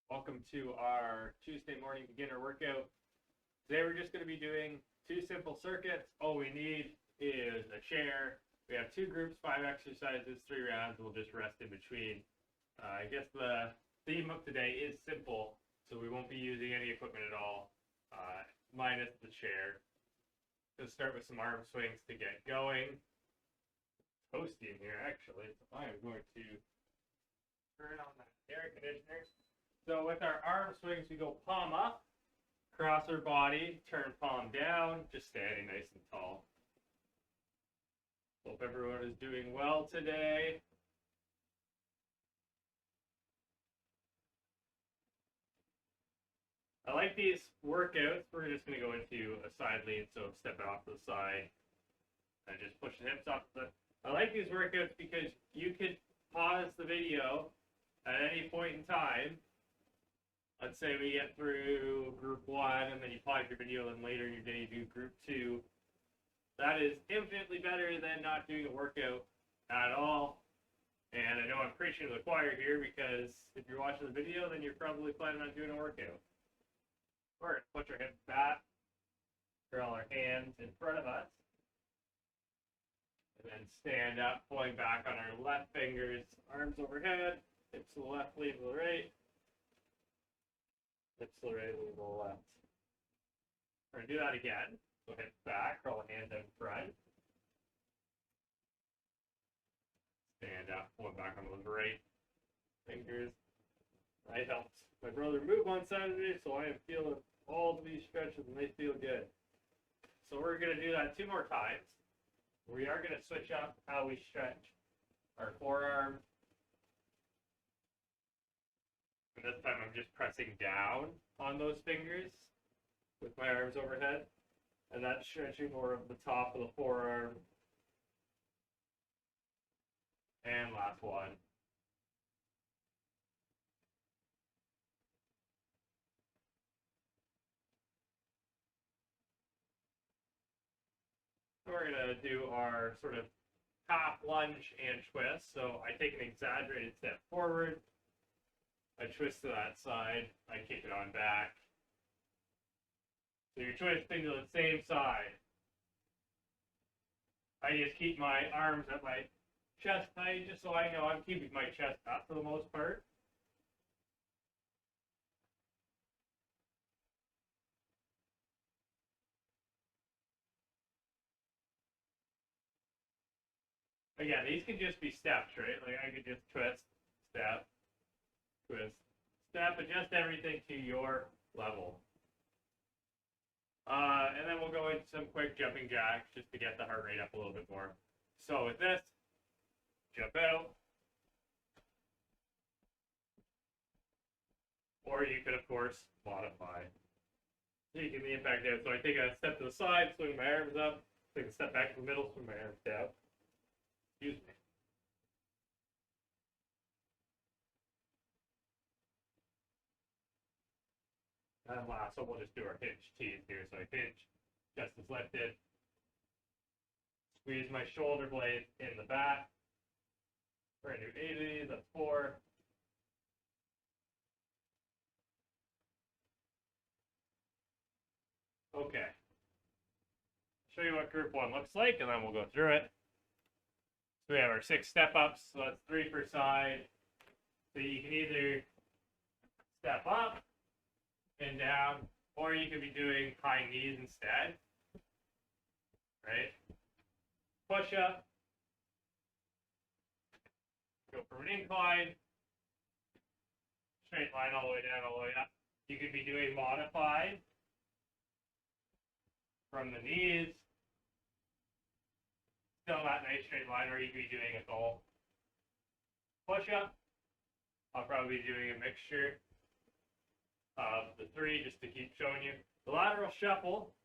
Welcome to our Tuesday morning beginner workout. Today we're just going to be doing two simple circuits. All we need is a chair. We have two groups, 5 exercises, 3 rounds. We'll just rest in between. I guess the theme of today is simple, so we won't be using any equipment at all, minus the chair. Let's start with some arm swings to get going. It's toasty in here actually, so I am going to turn on that air conditioner. So with our arm swings, we go palm up, cross our body, turn palm down, just standing nice and tall. Hope everyone is doing well today. I like these workouts. We're just going to go into a side lean, so step it off to the side and just push the hips off. I like these workouts because you could pause the video at any point in time. Let's say we get through group 1 and then you pause your video and later in your day you do group 2. That is infinitely better than not doing a workout at all. And I know I'm preaching to the choir here because if you're watching the video, then you're probably planning on doing a workout. We're going to push our hips back, curl our hands in front of us, and then stand up, pulling back on our left fingers, arms overhead, hips to the left, lean to the right. Hips to the right, lean to the left. We're going to do that again. So hips back, curl the hands out in front. Stand up, pull it back on those right fingers. That helps my brother move on Saturday, so I am feeling all of these stretches and they feel good. So we're going to do that 2 more times. We are going to switch up how we stretch our forearm. And this time I'm just pressing down on those fingers with my arms overhead. And that's stretching more of the top of the forearm. And last one. So we're going to do our sort of half lunge and twist. So I take an exaggerated step forward. I twist to that side, I kick it on back. So you're twisting to the same side. I just keep my arms at my chest height, just so I know I'm keeping my chest up for the most part. Again, these can just be steps, right? Like I could just twist, step, twist, step, adjust everything to your level. And then we'll go into some quick jumping jacks just to get the heart rate up a little bit more. So with this, jump out. Or you could, of course, modify. Taking the impact out. So I take a step to the side, swing my arms up, take a step back to the middle, swing my arms down. Excuse me. And last, so we'll just do our hinge tees here. So I hinge, chest is lifted. Squeeze my shoulder blade in the back. We're going to do 8 of these, that's 4. Okay. Show you what group 1 looks like, and then we'll go through it. So we have our 6 step-ups, so that's 3 per side. So you can either step up and down, or you could be doing high knees instead, right? Push up, go from an incline, straight line all the way down, all the way up. You could be doing modified from the knees, still that nice straight line, or you could be doing a goal. Push up, I'll probably be doing a mixture of the 3 just to keep showing you. The lateral shuffle,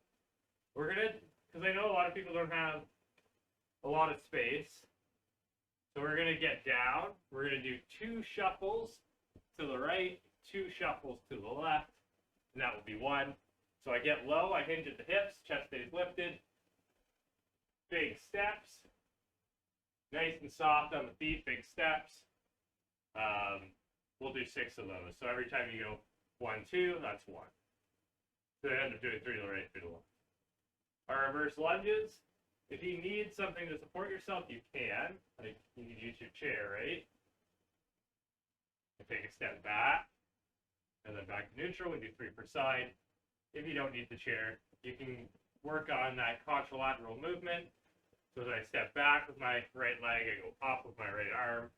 we're going to, because I know a lot of people don't have a lot of space, so we're going to get down. We're going to do 2 shuffles to the right, 2 shuffles to the left, and that will be 1. So I get low, I hinge at the hips, chest stays lifted, big steps, nice and soft on the feet, big steps. we'll do 6 of those. So every time you go 1, 2, that's 1. So I end up doing 3 to the right, 3 to the left. Our reverse lunges, if you need something to support yourself, you can. Like, you can use your chair, right? And take a step back, and then back to neutral. We do 3 per side. If you don't need the chair, you can work on that contralateral movement. So as I step back with my right leg, I go up with my right arm.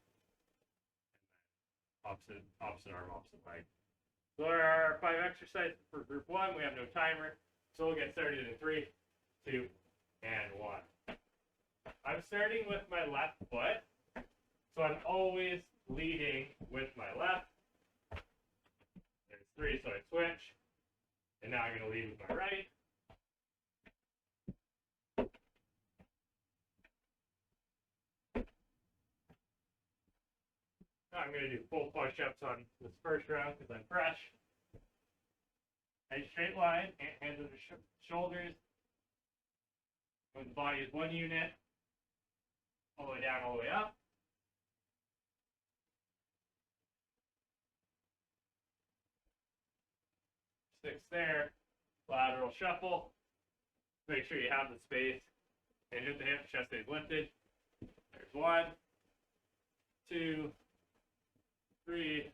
Opposite arm, opposite leg. So there are 5 exercises for group 1. We have no timer. So we'll get started in 3, 2, and 1. I'm starting with my left foot. So I'm always leading with my left. There's 3, so I switch. And now I'm going to lead with my right. Now I'm going to do full push-ups on this first round because I'm fresh. A straight line, hands on the shoulders. When the body is 1 unit, all the way down, all the way up. Six there. Lateral shuffle. Make sure you have the space. And hit the hip, chest stays lifted. There's 1, 2, 3,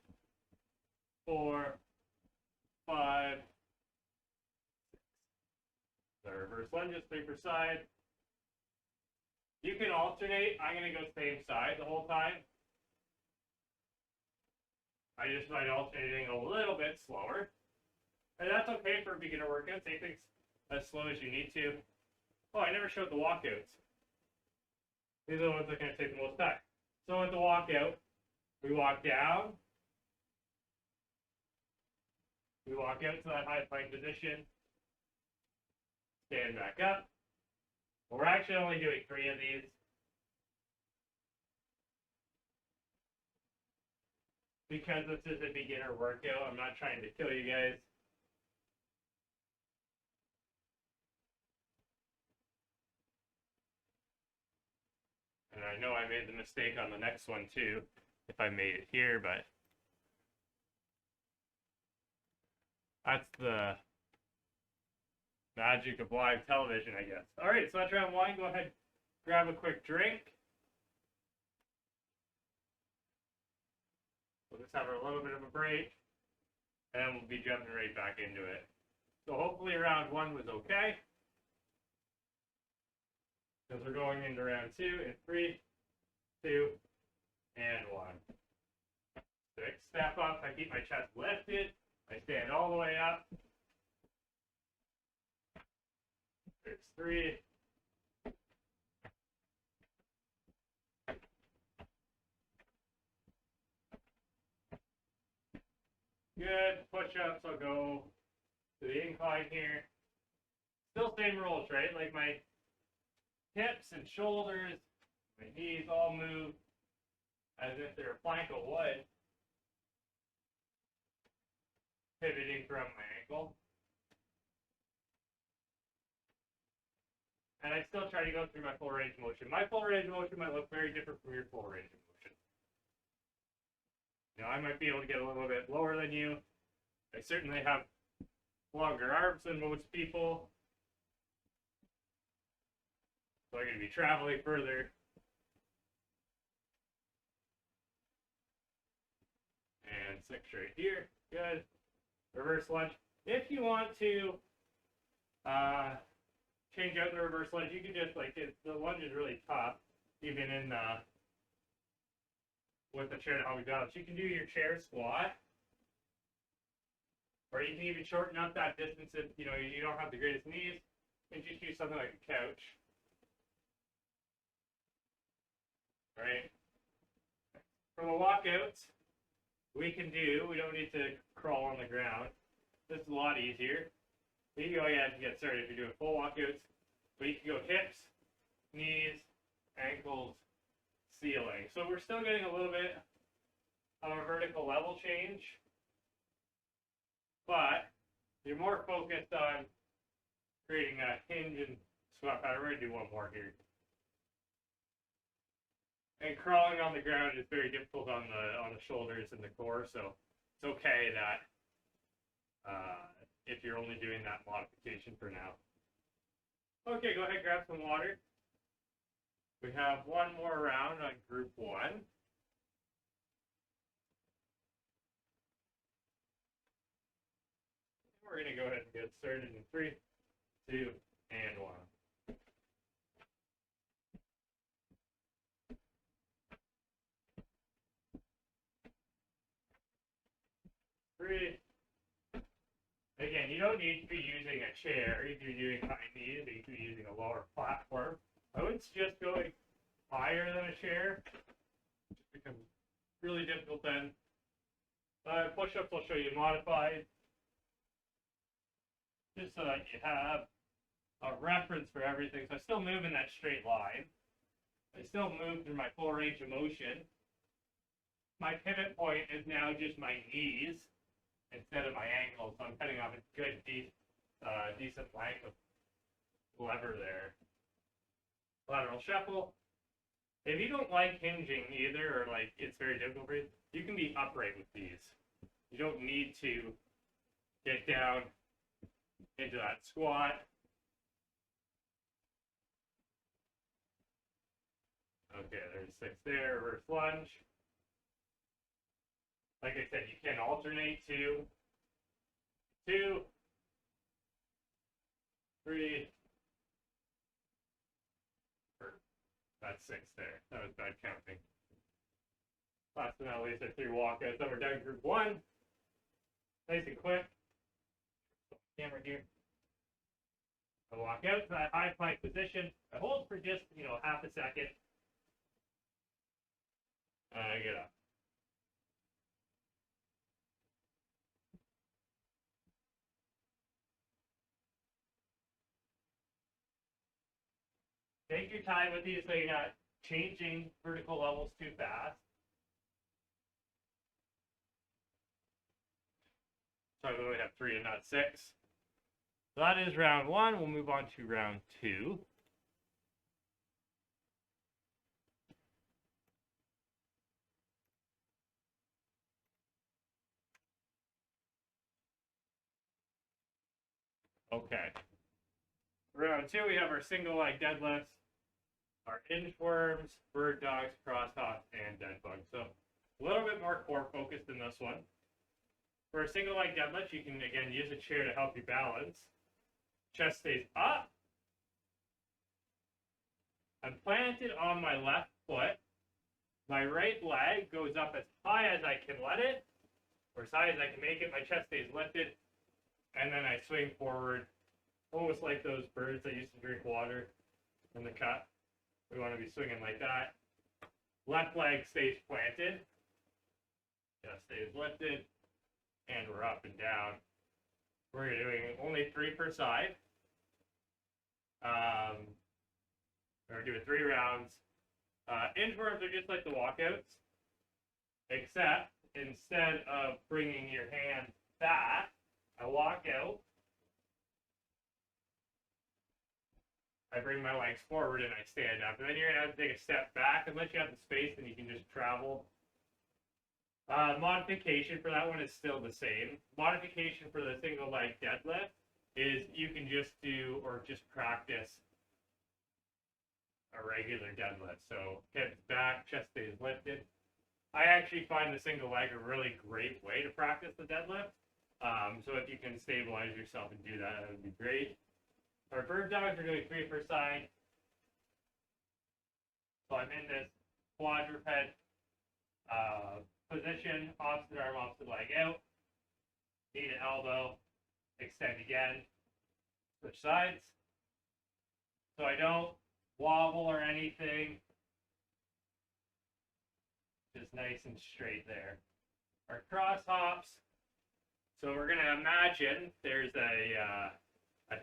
4, 5, 6. The reverse lunges, 3 per side. You can alternate. I'm going to go same side the whole time. I just find alternating a little bit slower. And that's okay for a beginner workout. Take things as slow as you need to. Oh, I never showed the walkouts. These are the ones that are going to take the most time. So with the walkout, we walk down. We walk out to that high plank position. Stand back up. We're actually only doing 3 of these. Because this is a beginner workout, I'm not trying to kill you guys. And I know I made the mistake on the next one too, if I made it here, but that's the magic of live television, I guess. All right, so that's round 1. Go ahead, grab a quick drink. We'll just have a little bit of a break, and we'll be jumping right back into it. So hopefully round 1 was okay. Because we're going into round 2 in 3, 2, and 1. 6. Step up. I keep my chest lifted. I stand all the way up. There's 3. Good. Push-ups. I'll go to the incline here. Still same rules, right? Like my hips and shoulders, my knees all move as if they're a plank of wood, pivoting from my ankle. And I still try to go through my full range of motion. My full range of motion might look very different from your full range of motion. You know, I might be able to get a little bit lower than you. I certainly have longer arms than most people. So I'm going to be traveling further. And 6 right here. Good. Reverse lunge. If you want to change out the reverse lunge, you can just, like, the lunge is really tough, even in with the chair to help you balance. You can do your chair squat. Or you can even shorten up that distance if, you know, you don't have the greatest knees. And just use something like a couch. Right? For the walkouts, we don't need to crawl on the ground. This is a lot easier. You can go ahead and get started if you're doing full walkouts. But you can go hips, knees, ankles, ceiling. So we're still getting a little bit of a vertical level change. But you're more focused on creating a hinge and squat pattern. We're going to do one more here. And crawling on the ground is very difficult on the shoulders and the core, so it's okay that if you're only doing that modification for now. Okay, go ahead, grab some water. We have one more round on group 1. We're going to go ahead and get started in 3, 2, and 1. Again, you don't need to be using a chair if you're doing high knees, or you could be using a lower platform. I would suggest going higher than a chair. It just becomes really difficult then. Push-ups I'll show you modified, just so that you have a reference for everything. So I still move in that straight line. I still move through my full range of motion. My pivot point is now just my knees instead of my ankles, so I'm cutting off a good, decent length of lever there. Lateral shuffle. If you don't like hinging either, or like it's very difficult for you, you can be upright with these. You don't need to get down into that squat. Okay, there's 6 there, reverse lunge. Like I said, you can alternate 2, 2, 3, that's 6 there. That was bad counting. Last but not least, our 3 walkouts. Then we're done group 1. Nice and quick. Camera here. I walk out to that high plank position. I hold for just, half a second. I get up. Take your time with these so you're not changing vertical levels too fast. Sorry, we only have 3 and not 6. So that is round 1. We'll move on to round 2. Okay. Round 2, we have our single leg deadlifts, our inchworms, bird dogs, cross hops, and dead bugs. So a little bit more core focused in this one. For a single leg deadlift, you can again use a chair to help you balance. Chest stays up. I'm planted on my left foot. My right leg goes up as high as I can let it, or as high as I can make it. My chest stays lifted, and then I swing forward, almost like those birds that used to drink water in the cut. We want to be swinging like that. Left leg stays planted. Chest stays lifted. And we're up and down. We're doing only 3 per side. We're doing 3 rounds. Inchworms are just like the walkouts, except instead of bringing your hands back, I walk out. I bring my legs forward and I stand up. And then you're going to have to take a step back. Unless you have the space, then you can just travel. Modification for that one is still the same. Modification for the single leg deadlift is you can just do, or just practice a regular deadlift. So head back, chest stays lifted. I actually find the single leg a really great way to practice the deadlift. So if you can stabilize yourself and do that, that would be great. Our bird dogs are doing 3 per side. So I'm in this quadruped position, opposite arm, opposite leg out, knee to elbow, extend again, switch sides. So I don't wobble or anything, just nice and straight there. Our cross hops, so we're going to imagine there's a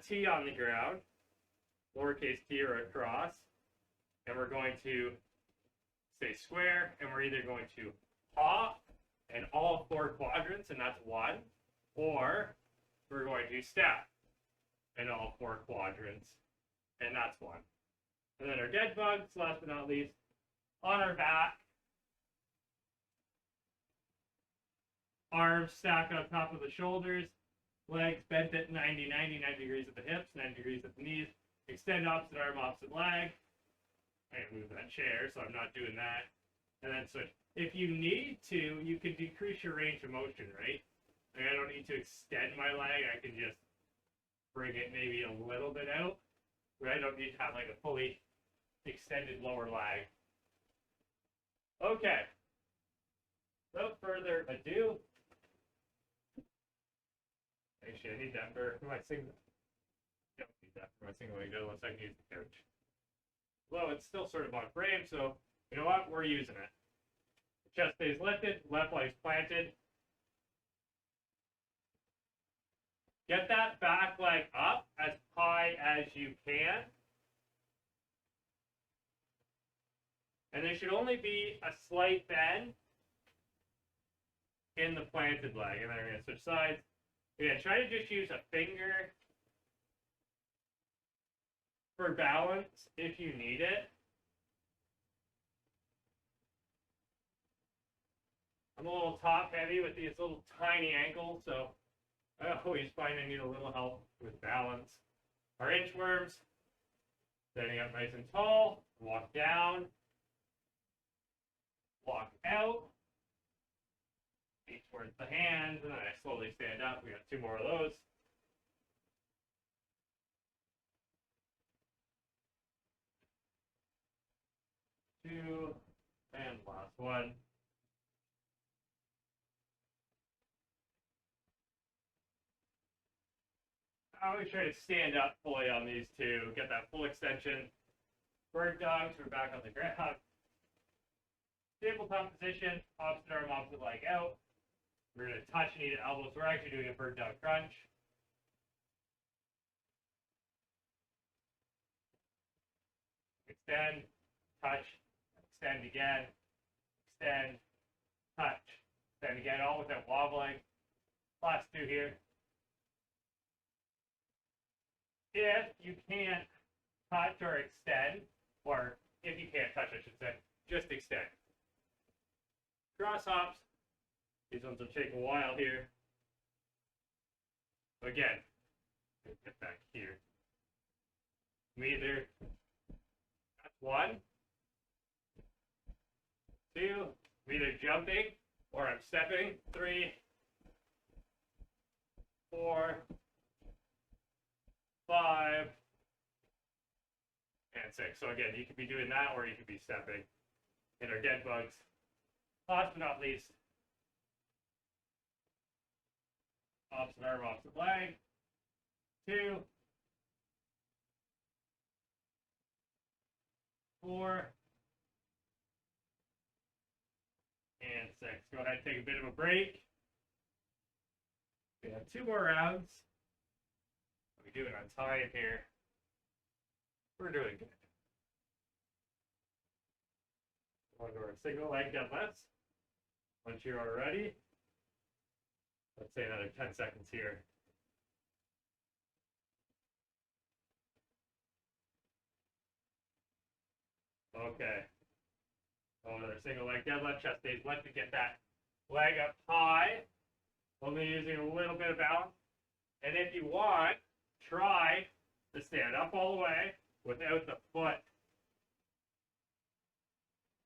T on the ground, lowercase t or a cross, and we're going to stay square, and we're either going to hop in all 4 quadrants, and that's 1, or we're going to step in all 4 quadrants, and that's 1. And then our dead bugs, last but not least, on our back. Arms stacked on top of the shoulders. Legs bent at 90 degrees at the hips, 90 degrees at the knees. Extend opposite arm, opposite leg. I can move that chair, so I'm not doing that. And then switch. If you need to, you can decrease your range of motion, right? Like I don't need to extend my leg. I can just bring it maybe a little bit out. But I don't need to have like a fully extended lower leg. Okay. Without further ado, actually, I need that for my single. Don't need that for my single leg deadlift. I can use the couch. Well, it's still sort of on frame, so you know what? We're using it. The chest stays lifted, left leg's planted. Get that back leg up as high as you can. And there should only be a slight bend in the planted leg. And then we're going to switch sides. Again, try to just use a finger for balance if you need it. I'm a little top heavy with these little tiny ankles, so I always find I need a little help with balance. Our inchworms, standing up nice and tall, walk down, walk out, reach towards the hands, and then I slowly stand up. We got 2 more of those. Two, and last one. I always try to stand up fully on these two, get that full extension. Bird dogs, we're back on the ground. Tabletop position, opposite arm, opposite leg out. We're going to touch knee to elbow, so we're actually doing a bird dog crunch. Extend, touch, extend again, extend, touch, extend again, all without wobbling. Last 2 here. If you can't touch or extend, or if you can't touch, I should say, just extend. Cross hops. These ones will take a while here. Again, get back here. I'm either that's 1, 2. I'm either jumping or I'm stepping. 3, 4, 5, and 6. So again, you could be doing that or you could be stepping. And our dead bugs. Last but not least, opposite arm, opposite leg. 2, 4, and 6. Go ahead and take a bit of a break. We have 2 more rounds. We do it on time here. We're doing good. We'll go to our single leg deadlifts. Once you are ready, let's say another 10 seconds here. Okay. Another single leg deadlift, chest stays lifted. Get that leg up high. Only using a little bit of balance. And if you want, try to stand up all the way without the foot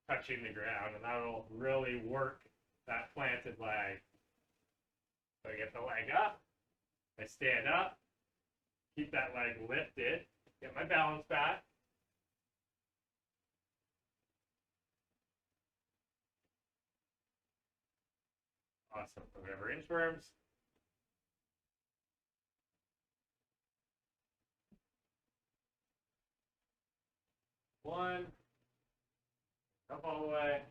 touching the ground, and that'll really work that planted leg. So I get the leg up, I stand up, keep that leg lifted, get my balance back. Awesome. We have our inchworms. One, up all the way.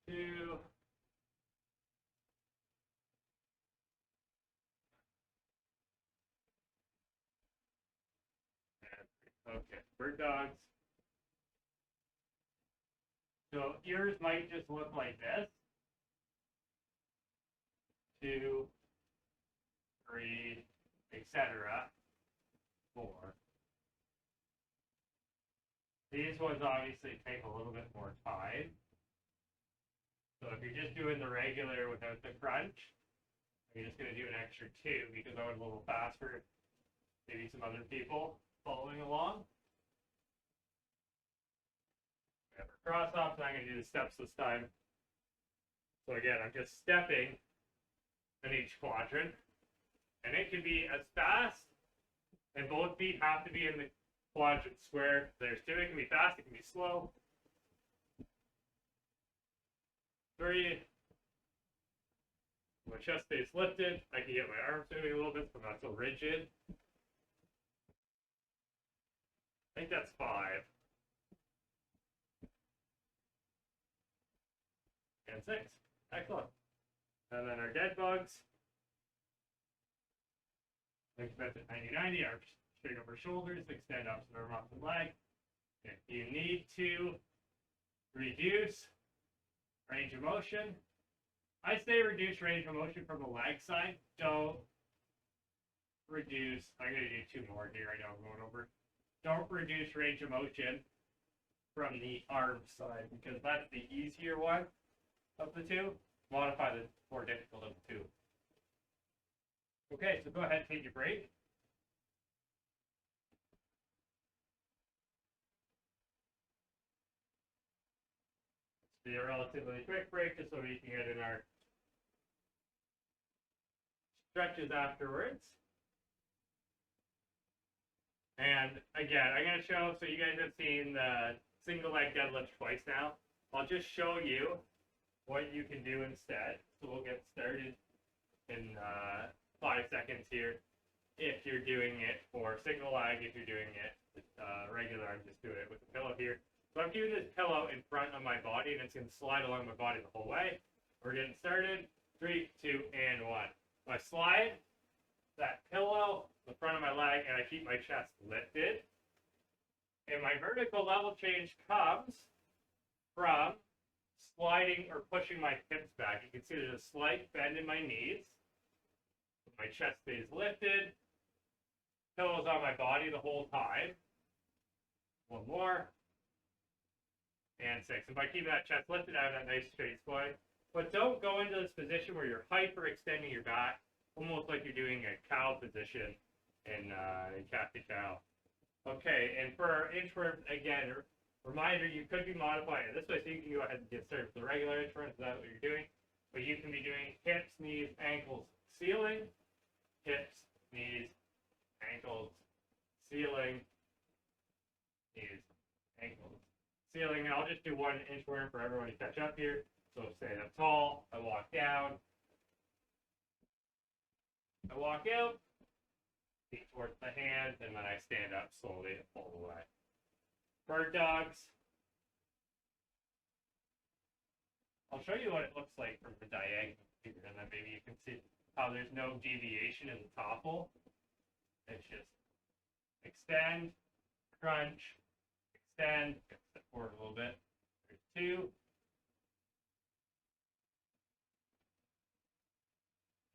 2, and 3. Okay, bird dogs. So yours might just look like this. 2, 3, etc. 4, These ones obviously take a little bit more time. So if you're just doing the regular without the crunch, you're just going to do an extra 2 because I went a little faster. Maybe some other people following along. We have our cross hops, and I'm going to do the steps this time. So again, I'm just stepping in each quadrant. And it can be as fast, and both feet have to be in the quadrant square. There's 2, it can be fast, it can be slow. 3. My chest stays lifted. I can get my arms moving a little bit so I'm not so rigid. I think that's 5. And 6. Excellent. And then our dead bugs. Extend at 90-90, arms straight over shoulders, extend up to the arm off the leg. If you need to reduce range of motion, I say reduce range of motion from the leg side. Don't reduce, I'm going to do 2 more here, I know I'm going over. Don't reduce range of motion from the arm side because that's the easier one of the 2. Modify the more difficult of the 2. Okay, so go ahead and take your break. It's be a relatively quick break just so we can get in our stretches afterwards. And again, I'm going to show, so you guys have seen the single leg deadlift twice now. I'll just show you what you can do instead. So we'll get started in 5 seconds here. If you're doing it for single leg, if you're doing it regular, I'm just doing it with the pillow here. So I'm keeping this pillow in front of my body, and it's going to slide along my body the whole way. We're getting started. 3, 2, and 1. I slide that pillow in the front of my leg, and I keep my chest lifted. And my vertical level change comes from sliding or pushing my hips back. You can see there's a slight bend in my knees. My chest stays lifted. Pillow's on my body the whole time. 1 more. And 6. If I keep that chest lifted, I have that nice straight spine. But don't go into this position where you're hyperextending your back, almost like you're doing a cow position in cat to cow. Okay, and for our inchworms, again, reminder, you could be modifying it this way, so you can go ahead and get started with the regular inchworms, if that's what you're doing. But you can be doing hips, knees, ankles, ceiling, hips, knees, ankles, ceiling, knees, ankles, ceiling. And I'll just do 1 inchworm for everyone to catch up here. So stand up tall, I walk down, I walk out, feet towards the hands, and then I stand up slowly all the way. Bird dogs. I'll show you what it looks like from the diagonal here, and then maybe you can see how there's no deviation in the topple. It's just extend, crunch, extend, step forward a little bit. There's 2.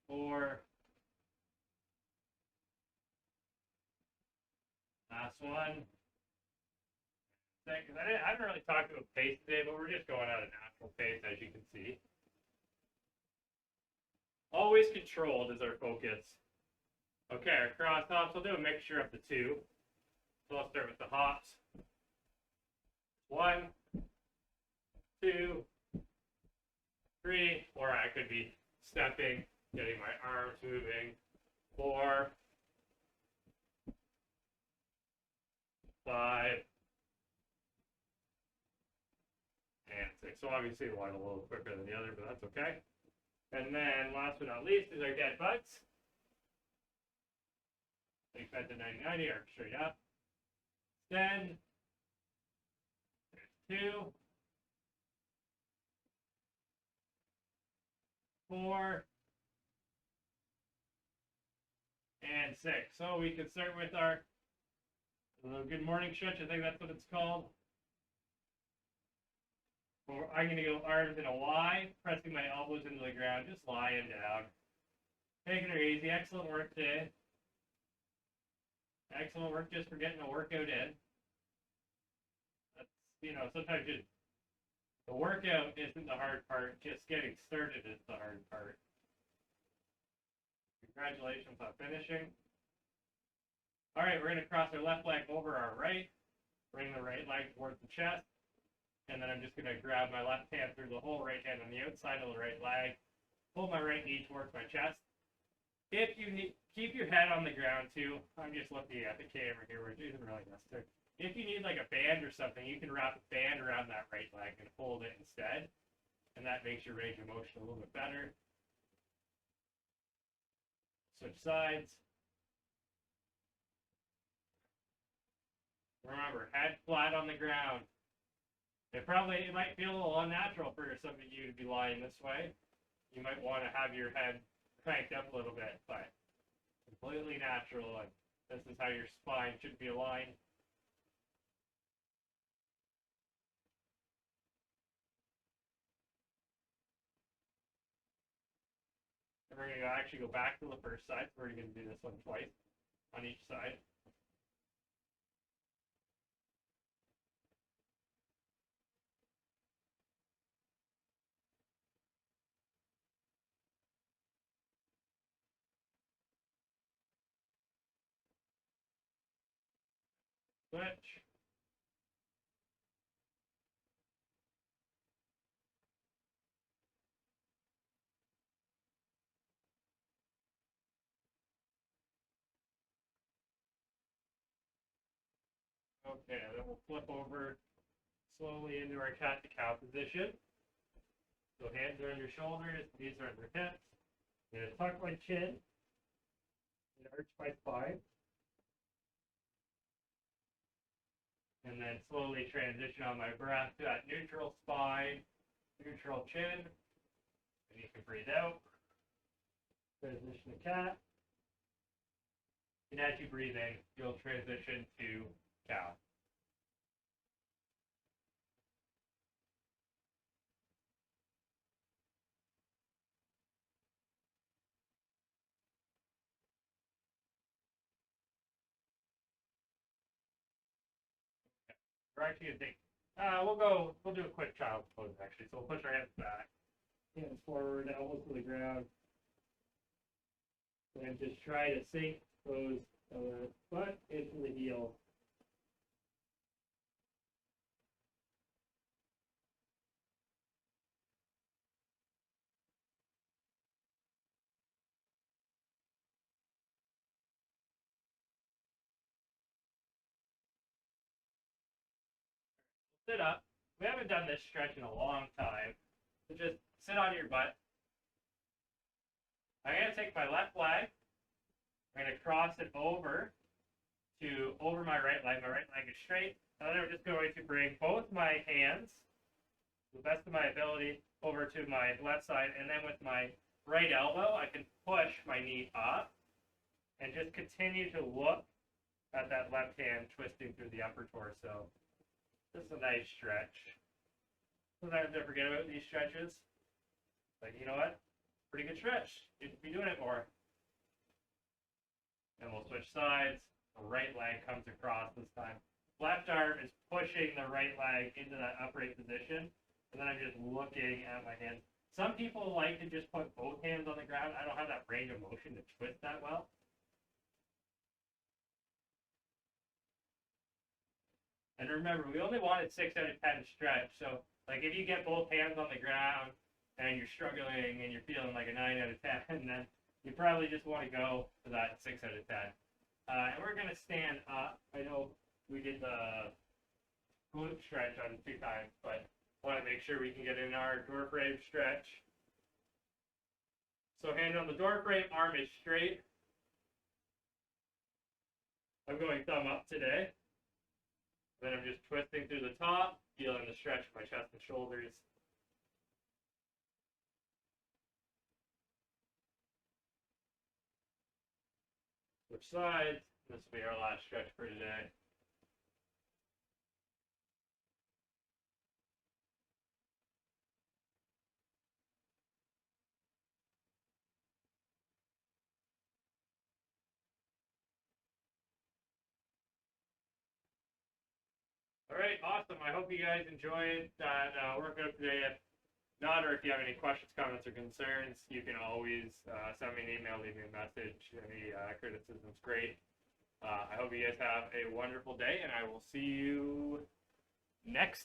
4. Last one. 6. I haven't really talked about pace today, but we're just going at a natural pace, as you can see. Always controlled is our focus. Okay, our cross hops, I'll do a mixture of the 2. So I'll start with the hops. 1, 2, 3, or I could be stepping, getting my arms moving. 4, 5, and 6. So obviously one a little quicker than the other, but that's okay. And then last but not least is our dead bugs. Take that to 90-90, arm straight up. Extend. There's 2. 4. And 6. So we can start with our good morning stretch. I think that's what it's called. I'm going to go arms in a Y, pressing my elbows into the ground, just lying down. Taking it easy. Excellent work today. Excellent work just for getting a workout in. you know, sometimes just the workout isn't the hard part, just getting started is the hard part. Congratulations on finishing. All right, we're going to cross our left leg over our right, bring the right leg towards the chest, and then I'm just going to grab my left hand through the whole right hand on the outside of the right leg, pull my right knee towards my chest. If you need, keep your head on the ground too. I'm just looking at the camera here, which isn't really necessary. If you need like a band or something, you can wrap a band around that right leg and hold it instead, and that makes your range of motion a little bit better. Switch sides. Remember, head flat on the ground. It might feel a little unnatural for some of you to be lying this way. You might want to have your head cranked up a little bit, but completely natural, and this is how your spine should be aligned. And we're going to actually go back to the first side, so we're going to do this one twice on each side. Switch. Okay, then we'll flip over slowly into our cat-to-cow position. So hands are on your shoulders, knees are on your hips. I'm going to tuck my chin and arch my spine. And then slowly transition on my breath to that neutral spine, neutral chin. And you can breathe out. Transition to cat. And as you breathe in, you'll transition to cow. We're actually going to take, we'll do a quick child's pose actually. So we'll push our hands back, hands forward, elbows to the ground. And just try to sink those butt into the heel. Sit up. We haven't done this stretch in a long time. So just sit on your butt. I'm going to take my left leg. I'm going to cross it over my right leg. My right leg is straight. And then I'm just going to bring both my hands, to the best of my ability, over to my left side. And then with my right elbow, I can push my knee up and just continue to look at that left hand twisting through the upper torso. This is a nice stretch. Sometimes I forget about these stretches. But you know what? Pretty good stretch. You should be doing it more. And we'll switch sides. The right leg comes across this time. Left arm is pushing the right leg into that upright position. And then I'm just looking at my hands. Some people like to just put both hands on the ground. I don't have that range of motion to twist that well. And remember, we only wanted 6 out of 10 stretch. So, like, if you get both hands on the ground and you're struggling and you're feeling like a 9 out of 10, then you probably just want to go for that 6 out of 10. And we're going to stand up. I know we did the glute stretch on 2 times, but I want to make sure we can get in our door frame stretch. So hand on the door frame, arm is straight. I'm going thumb up today. Then I'm just twisting through the top, feeling the stretch of my chest and shoulders. Switch sides. This will be our last stretch for today. All right, awesome. I hope you guys enjoyed that workout today. If not, or if you have any questions, comments, or concerns, you can always send me an email, leave me a message. Any criticism's great. I hope you guys have a wonderful day, and I will see you next